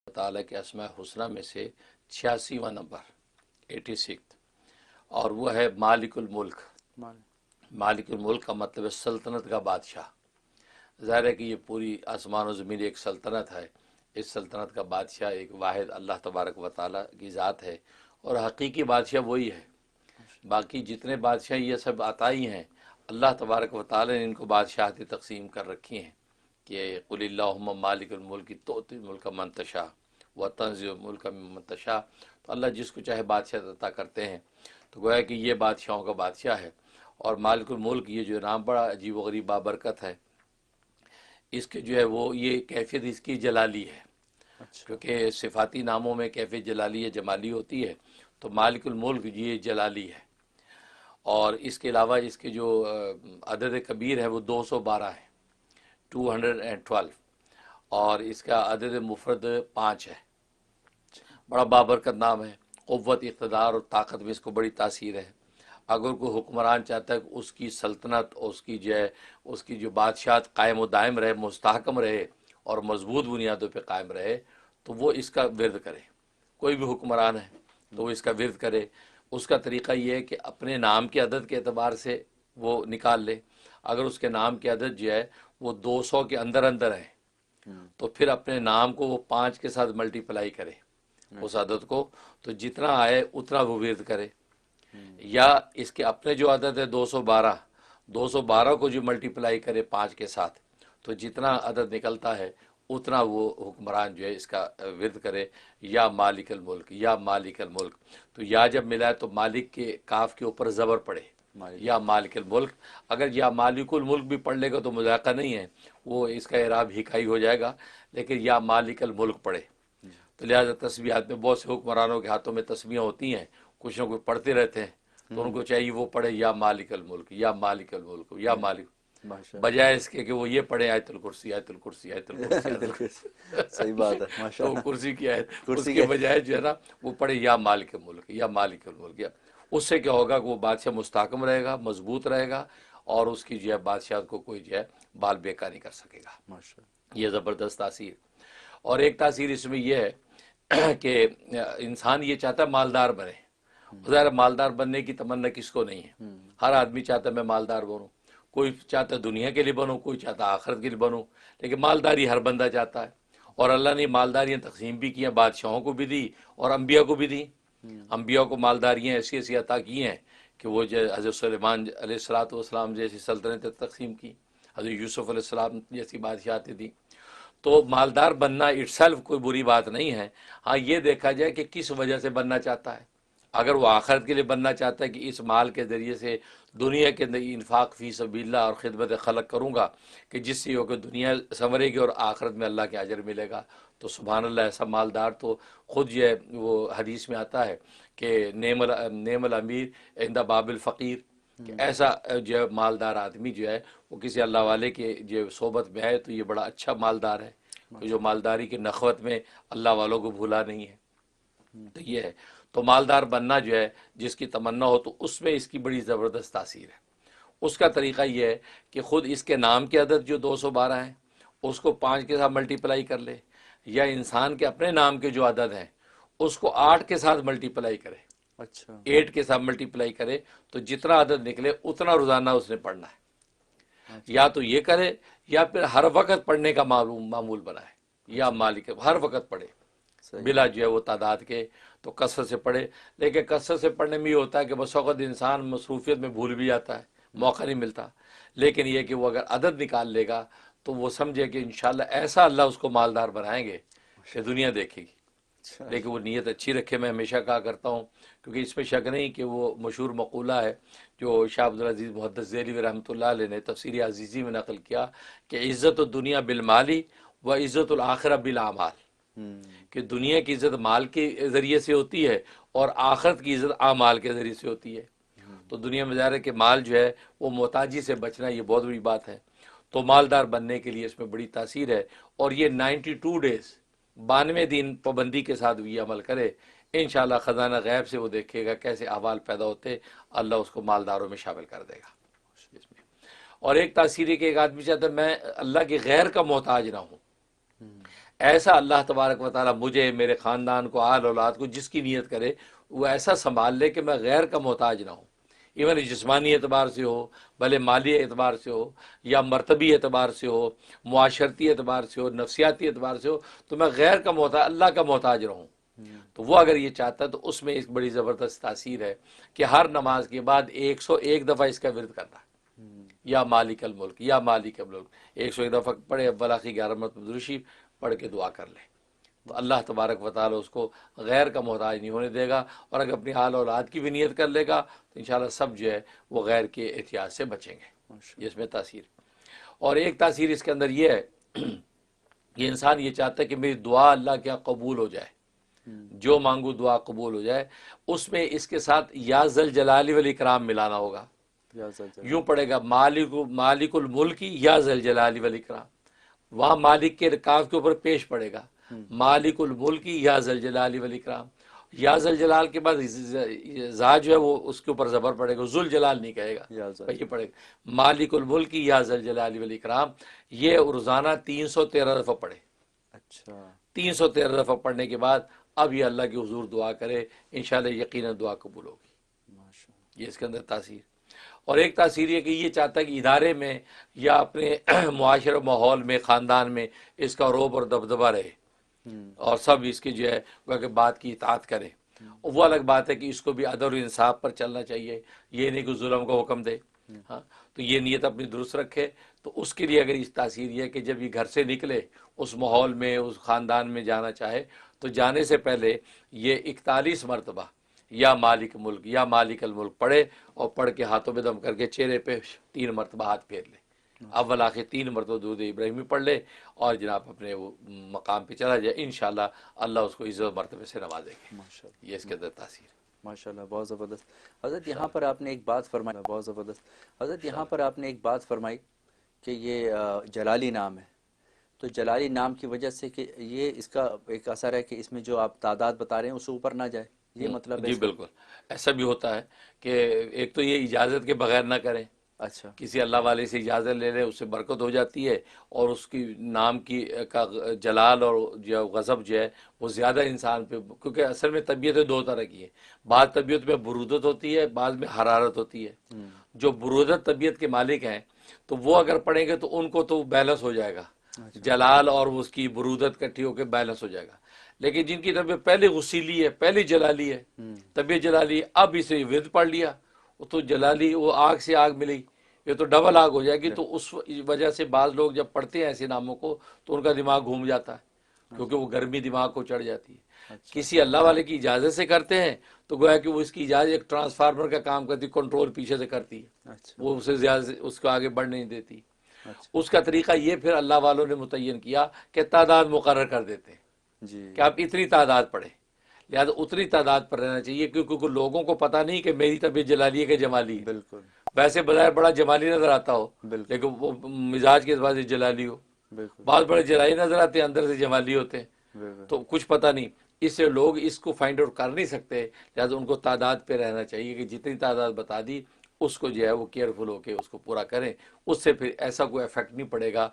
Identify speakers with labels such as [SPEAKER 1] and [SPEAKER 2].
[SPEAKER 1] ताला के अस्मा हुस्ना में से 86वां नंबर 86, और वो है मालिकुल मुल्क। मालिकुल मुल्क का मतलब है सल्तनत का बादशाह। ज़ाहिर है कि ये पूरी आसमान और ज़मीन एक सल्तनत है। इस सल्तनत का बादशाह एक वाहिद अल्लाह तबारक व ताला की ज़ात है, और हकीकी बादशाह वही है। बाकी जितने बादशाह ये सब अताई हैं, अल्लाह तबारक व ताला ने इनको बादशाहती तकसीम कर रखी हैं कि कुलिल्लाहुम्मा मालिकुल मुल्क तुअतिल मुल्क मन तशा व तंज़िउल मुल्क मिम्मन तशा। तो अल्लाह जिसको चाहे बादशाह अता करते हैं। तो गोया कि ये बादशाहों का बादशाह है। और मालिकुल मुल्क ये जो नाम बड़ा अजीब व गरीब बाबरकत है, इसके जो है वो ये कैफियत इसकी जलाली है। क्योंकि सिफाती नामों में कैफियत जलाली है, जमाली होती है। तो मालिकुल मुल्क ये जलाली है। और इसके अलावा इसके जो अदद कबीर है वो 212 है, 212, और इसका अदद मुफरद 5 है। बड़ा बाबरकत नाम है। क़ुव्वत, इक़्तिदार और ताकत में इसको बड़ी तासीर है। अगर कोई हुक्मरान चाहता है कि उसकी सल्तनत, उसकी जो बादशाहत कायम व दायम रहे, मुस्तहकम रहे और मजबूत बुनियादों पे कायम रहे, तो वो इसका विरद करे। कोई भी हुक्मरान है तो वो इसका विरद करे। उसका तरीक़ा ये है कि अपने नाम के अदद के एतबार से वो निकाल ले। अगर उसके नाम के अदद जो है वो 200 के अंदर अंदर है, तो फिर अपने नाम को वो 5 के साथ मल्टीप्लाई करे उस अदद को, तो जितना आए उतना वो विरद करे। या इसके अपने जो अदद है 212, 212 को जो मल्टीप्लाई करे 5 के साथ, तो जितना अदद निकलता है उतना वो हुक्मरान जो है इसका विरद करे। या मालिकल मुल्क, या मालिकल मुल्क। तो या जब मिला है तो मालिक के काफ के ऊपर ज़बर पड़े, या मालिकल मुल्क। अगर या मालिकुल मुल्क भी पढ़ लेगा तो मजाका नहीं है, वो इसका इराब हिकाई हो जाएगा। लेकिन या मालिकल मुल्क पढ़े। तो लिहाजा तस्बीहात में बहुत से हुक्मरानों के हाथों में तस्बीहां होती हैं, कुछ ना कुछ पढ़ते रहते हैं, तो उनको चाहिए वो पढ़े या मालिकल मुल्क, या मालिकल मुल्क, या मालिक, बजाय इसके कि वो ये पढ़े आयतुल कुर्सी, आयतुल कुर्सी, आयतुल कुर्सी।
[SPEAKER 2] सही बात है,
[SPEAKER 1] तो
[SPEAKER 2] माशाअल्लाह।
[SPEAKER 1] कुर्सी की आयत, उसके बजाय जो है ना वो पढ़े या मालिक मुल्क, या मालिक मुल्क। या उससे क्या होगा कि वो बादशाह मुस्तहकम रहेगा, मजबूत रहेगा, और उसकी जो है बादशाह को कोई जो है बाल बेका नहीं कर सकेगा।
[SPEAKER 2] माशाअल्लाह।
[SPEAKER 1] ये ज़बरदस्त तासीर। और एक तासीर इसमें यह है कि इंसान ये चाहता है मालदार बने। ज़ाहिर मालदार बनने की तमन्ना किसको नहीं है। हर आदमी चाहता है मैं मालदार बनूँ। कोई चाहता है दुनिया के लिए बनूँ, कोई चाहता है आखिरत के लिए बनूँ, लेकिन मालदारी हर बंदा चाहता है। और अल्लाह ने मालदारियाँ तकसीम भी की हैं, बादशाहों को भी दी और अम्बिया को भी दी। अम्बिया को मालदारियाँ ऐसी ऐसी अता की हैं कि वो जो हज़रत सुलेमान अलैहिस्सलाम जैसी सल्तनत तकसीम की, हज़रत यूसुफ़ अलैहिस्सलाम जैसी बादशाहतें दी। तो मालदार बनना इटसेल्फ कोई बुरी बात नहीं है। हाँ, ये देखा जाए कि किस वजह से बनना चाहता है। अगर वो आखिरत के लिए बनना चाहता है कि इस माल के ज़रिए से दुनिया के अंदर इन्फाक फ़ी सबीलिल्लाह और ख़िदमत खलक करूँगा कि जिससे हो कि दुनिया संवरेगी और आखिरत में अल्लाह के अजर मिलेगा, तो सुभान अल्लाह, ऐसा मालदार तो ख़ुद ये वो हदीस में आता है कि नेमल अमीर इंदा बाबिल फ़कीर, कि ऐसा जो मालदार आदमी जो है वो किसी अल्लाह वाले के जो सोबत में है तो ये बड़ा अच्छा मालदार है, तो जो मालदारी की नखवत में अल्लाह वालों को भूला नहीं है। तो ये है। तो मालदार बनना जो है जिसकी तमन्ना हो, तो उसमें इसकी बड़ी ज़बरदस्त तासीर है। उसका तरीक़ा ये है कि ख़ुद इसके नाम के अदद जो 212 हैं उसको 5 के साथ मल्टीप्लाई कर ले, या इंसान के अपने नाम के जो अदद हैं उसको 8 के साथ मल्टीप्लाई करे।
[SPEAKER 2] अच्छा,
[SPEAKER 1] 8 के साथ मल्टीप्लाई करे तो जितना अदद निकले उतना रोज़ाना उसने पढ़ना है। या तो ये करे, या फिर हर वक्त पढ़ने का मामूल बनाए। या मालिक हर वक्त पढ़े बिला जो है वो तादाद के, तो कसरत से पढ़े। लेकिन कसरत से पढ़ने में ये होता है कि बस वक़्त इंसान मसरूफियत में भूल भी जाता है, मौका नहीं मिलता। लेकिन ये कि वो अगर अदद निकाल लेगा तो वो समझे कि इंशाअल्लाह ऐसा अल्लाह उसको मालदार बनाएंगे कि दुनिया देखेगी। लेकिन वो नीयत अच्छी रखे। मैं हमेशा कहा करता हूँ, क्योंकि इसमें शक नहीं कि वो मशहूर मक़ूला है जो शाह अब्दुल अज़ीज़ मुहद्दिस ज़ेहली रहमतुल्लाह अलैह ने तफ़सीर अज़ीज़ी में नक़ल किया कि इज़्ज़त दुनिया बिल माली व इज़्ज़तुल आखिरत बिल आमाल, कि दुनिया की इज़्ज़त माल के ज़रिए से होती है और आखिरत की इज़्ज़त आमाल के ज़रिए से होती है। तो दुनिया में ज़ाहिर है कि माल जो है वो मोहताजी से बचना, ये बहुत बड़ी बात है। तो मालदार बनने के लिए इसमें बड़ी तासीर है। और ये 92 डेज़, 92 दिन पाबंदी के साथ ये अमल करे, इंशाअल्लाह ख़ज़ाना गैब से वो देखेगा कैसे अहवाल पैदा होते, अल्लाह उसको मालदारों में शामिल कर देगा। और एक तासीर है कि एक आदमी चाहता है मैं अल्लाह के गैर का मोहताज ना हूँ। ایسا اللہ تبارک و تعالیٰ مجھے، میرے خاندان کو، آل اولاد کو، جس کی نیت کرے وہ ایسا سنبھال لے کہ میں غیر کا محتاج نہ ہوں، ایون جسمانی اعتبار سے ہو، بھلے مالی اعتبار سے ہو، یا مرتبی اعتبار سے ہو، معاشرتی اعتبار سے ہو، نفسیاتی اعتبار سے ہو، تو میں غیر کا محتاج، اللہ کا محتاج رہوں۔ تو وہ اگر یہ چاہتا ہے تو اس میں ایک بڑی زبردست تاثیر ہے کہ ہر نماز کے بعد 101 دفعہ اس کا ورد کرنا ہے، یا مالک الملک، یا مالک الملک، 101 دفعہ پڑھے، اولاخی 11 مرتبہ درود شریف پڑھ کے دعا کر لے، تو اللہ تبارک و تعالیٰ اس کو غیر کا محتاج نہیں ہونے دے گا، اور اگر اپنی آل اولاد کی بھی نیت کر لے گا تو انشاءاللہ سب جو ہے وہ غیر کے احتیاط سے بچیں گے۔ یہ اس میں تاثیر، اور ایک تاثیر اس کے اندر یہ ہے کہ انسان یہ چاہتا ہے کہ میری دعا اللہ کے یہاں قبول ہو جائے، جو مانگو دعا قبول ہو جائے، اس میں اس کے ساتھ یا ذل جلال والاکرام ملانا ہوگا۔ یوں پڑھے گا مالک الملکی یا ذل جلال والاکرام، وہاں مالک کے کاف کے اوپر پیش پڑے گا، مالک الملکی یا ذل جلال والاکرام، یا ذل جلال کے بعد زا جو ہے وہ اس کے اوپر زبر پڑے گا، ذل جلال نہیں کہے گا، یہ پڑے گا مالک الملکی یا ذل جلال والاکرام۔ یہ روزانہ 313 دفعہ پڑھے۔
[SPEAKER 2] اچھا،
[SPEAKER 1] 313 دفعہ پڑھنے کے بعد اب یہ اللہ کے حضور دعا کرے، انشاءاللہ یقیناً دعا قبول ہوگی۔ یہ اس کے اندر تاثیر۔ اور ایک تاثیر یہ کہ یہ چاہتا ہے کہ ادارے میں یا اپنے معاشرے ماحول میں، خاندان میں اس کا رعب اور دبدبہ رہے، اور سب اس کی جو ہے وہ کہ بات کی اطاعت کرے۔ وہ الگ بات ہے کہ اس کو بھی عدل و انصاف پر چلنا چاہیے، یہ نہیں کہ ظلم کا حکم دے۔ ہاں، تو یہ نیت اپنی درست رکھے، تو اس کے لیے اگر اس تاثیر یہ ہے کہ جب یہ گھر سے نکلے، اس ماحول میں، اس خاندان میں جانا چاہے، تو جانے سے پہلے یہ 41 مرتبہ یا مالک ملک یا مالک الملک پڑھے، اور پڑھ کے ہاتھوں میں دم کر کے چہرے پہ 3 مرتبہ ہاتھ پھیر لے، اول آخر 3 مرتبہ درود ابراہیمی پڑھ لے، اور جناب اپنے وہ مقام پہ چلا جائے، انشاءاللہ اللہ اس کو عزت مرتبے سے نوازے گے۔ یہ اس کے اندر تاثیر۔
[SPEAKER 2] ماشاءاللہ، بہت زبردست حضرت۔ یہاں پر آپ نے ایک بات فرمائی، بہت زبردست حضرت، یہاں پر آپ نے ایک بات فرمائی کہ یہ جلالی نام ہے، تو جلالی نام کی وجہ سے کہ یہ اس کا ایک اثر ہے کہ اس میں جو آپ تعداد بتا رہے ہیں اس سے اوپر نہ جائے، یہ مطلب ہے؟
[SPEAKER 1] جی بالکل، ایسا بھی ہوتا ہے کہ ایک تو یہ اجازت کے بغیر نہ کریں،
[SPEAKER 2] اچھا،
[SPEAKER 1] کسی اللہ والے سے اجازت لے لے، اس سے برکت ہو جاتی ہے، اور اس کی نام کی کا جلال اور جو غضب جو ہے وہ زیادہ انسان پہ، کیونکہ اصل میں طبیعتیں 2 طرح کی ہیں، بعض طبیعت میں برودت ہوتی ہے، بعض میں حرارت ہوتی ہے۔ جو برودت طبیعت کے مالک ہیں تو وہ اگر پڑھیں گے تو ان کو تو بیلنس ہو جائے گا، جلال اور اس کی برودت کٹھی ہو کے بیلنس ہو جائے گا۔ لیکن جن کی طبیعت پہلے غسیلی ہے، پہلی جلالی ہے، طبیعت جلالی ہے، اب اسے ورد پڑھ لیا، وہ تو جلالی، وہ آگ سے آگ ملے گی، یہ تو ڈبل آگ ہو جائے گی۔ تو اس وجہ سے بعض لوگ جب پڑھتے ہیں ایسے ناموں کو تو ان کا دماغ گھوم جاتا ہے، کیونکہ وہ گرمی دماغ کو چڑھ جاتی ہے۔ کسی اللہ والے کی اجازت سے کرتے ہیں تو گویا کہ وہ اس کی اجازت ایک ٹرانسفارمر کا کام کرتی، کنٹرول پیچھے سے کرتی ہے، وہ اسے زیادہ اس کو آگے بڑھ نہیں دیتی۔ اس کا طریقہ یہ پھر اللہ والوں نے متعین کیا کہ تعداد مقرر کر دیتے ہیں کہ آپ اتنی تعداد پڑھیں، لہٰذا اتنی تعداد پر رہنا چاہیے، کیونکہ لوگوں کو پتہ نہیں کہ میری طبیعت جلالی ہے کہ جمالی ہے۔
[SPEAKER 2] بالکل،
[SPEAKER 1] ویسے بظاہر بڑا جمالی نظر آتا ہو، لیکن وہ مزاج کے اعتبار سے جلالی ہو، بعض بڑے جلالی نظر آتے ہیں، اندر سے جمالی ہوتے ہیں، تو کچھ پتہ نہیں۔ اس سے لوگ اس کو فائنڈ آؤٹ کر نہیں سکتے، لہٰذا ان کو تعداد پہ رہنا چاہیے کہ جتنی تعداد بتا دی اس کو جو ہے وہ کیئرفل ہو کے اس کو پورا کریں، اس سے پھر ایسا کوئی افیکٹ نہیں پڑے گا